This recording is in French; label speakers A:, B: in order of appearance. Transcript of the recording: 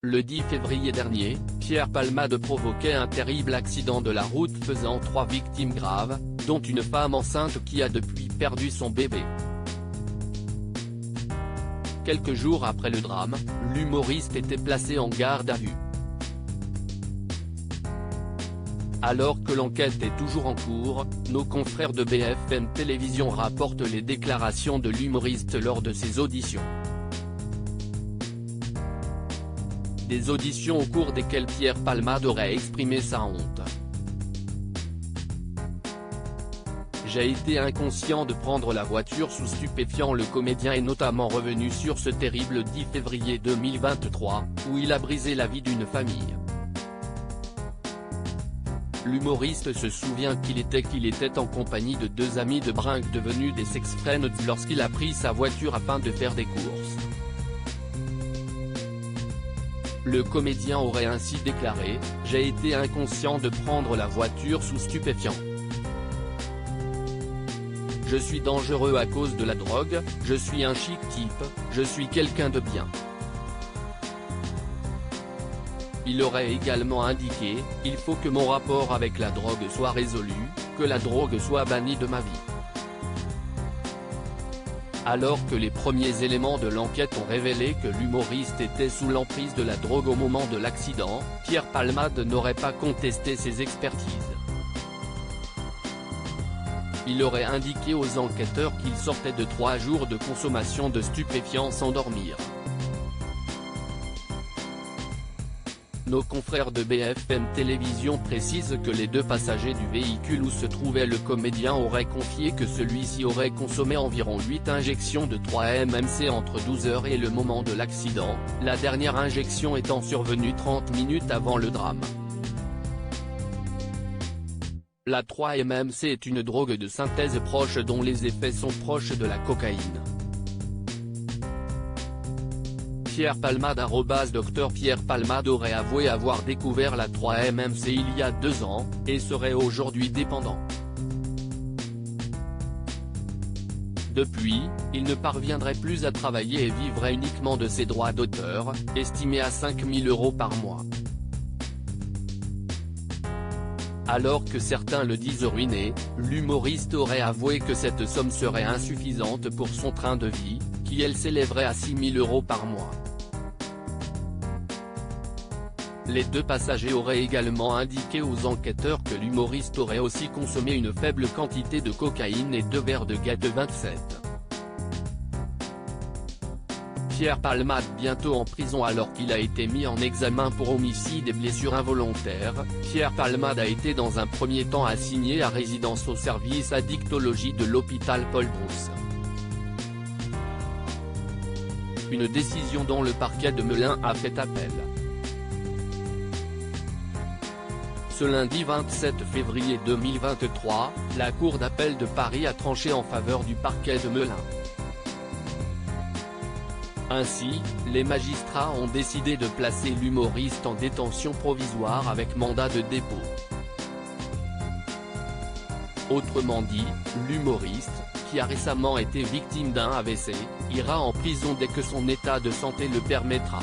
A: Le 10 février dernier, Pierre Palmade provoquait un terrible accident de la route faisant 3 victimes graves, dont une femme enceinte qui a depuis perdu son bébé. Quelques jours après le drame, l'humoriste était placé en garde à vue. Alors que l'enquête est toujours en cours, nos confrères de BFM Télévision rapportent les déclarations de l'humoriste lors de ses auditions. Des auditions au cours desquelles Pierre Palmade aurait exprimé sa honte. J'ai été inconscient de prendre la voiture sous stupéfiants. Le comédien est notamment revenu sur ce terrible 10 février 2023, où il a brisé la vie d'une famille. L'humoriste se souvient qu'il était en compagnie de 2 amis de brinque devenus des ex-friends lorsqu'il a pris sa voiture afin de faire des courses. Le comédien aurait ainsi déclaré « J'ai été inconscient de prendre la voiture sous stupéfiants. Je suis dangereux à cause de la drogue, je suis un chic type, je suis quelqu'un de bien ». Il aurait également indiqué « Il faut que mon rapport avec la drogue soit résolu, que la drogue soit bannie de ma vie ». Alors que les premiers éléments de l'enquête ont révélé que l'humoriste était sous l'emprise de la drogue au moment de l'accident, Pierre Palmade n'aurait pas contesté ses expertises. Il aurait indiqué aux enquêteurs qu'il sortait de 3 jours de consommation de stupéfiants sans dormir. Nos confrères de BFM Télévision précisent que les 2 passagers du véhicule où se trouvait le comédien auraient confié que celui-ci aurait consommé environ 8 injections de 3-MMC entre 12h et le moment de l'accident, la dernière injection étant survenue 30 minutes avant le drame. La 3-MMC est une drogue de synthèse proche dont les effets sont proches de la cocaïne. Pierre Palmade Dr Pierre Palmade aurait avoué avoir découvert la 3-MMC il y a 2 ans, et serait aujourd'hui dépendant. Depuis, il ne parviendrait plus à travailler et vivrait uniquement de ses droits d'auteur, estimés à 5 000 € par mois. Alors que certains le disent ruiné, l'humoriste aurait avoué que cette somme serait insuffisante pour son train de vie, qui elle s'élèverait à 6 000 € par mois. Les 2 passagers auraient également indiqué aux enquêteurs que l'humoriste aurait aussi consommé une faible quantité de cocaïne et 2 verres de Gatte 27. Pierre Palmade bientôt en prison alors qu'il a été mis en examen pour homicide et blessures involontaires. Pierre Palmade a été dans un premier temps assigné à résidence au service addictologie de l'hôpital Paul Brousse. Une décision dont le parquet de Melun a fait appel. Ce lundi 27 février 2023, la Cour d'appel de Paris a tranché en faveur du parquet de Melun. Ainsi, les magistrats ont décidé de placer l'humoriste en détention provisoire avec mandat de dépôt. Autrement dit, l'humoriste, qui a récemment été victime d'un AVC, ira en prison dès que son état de santé le permettra.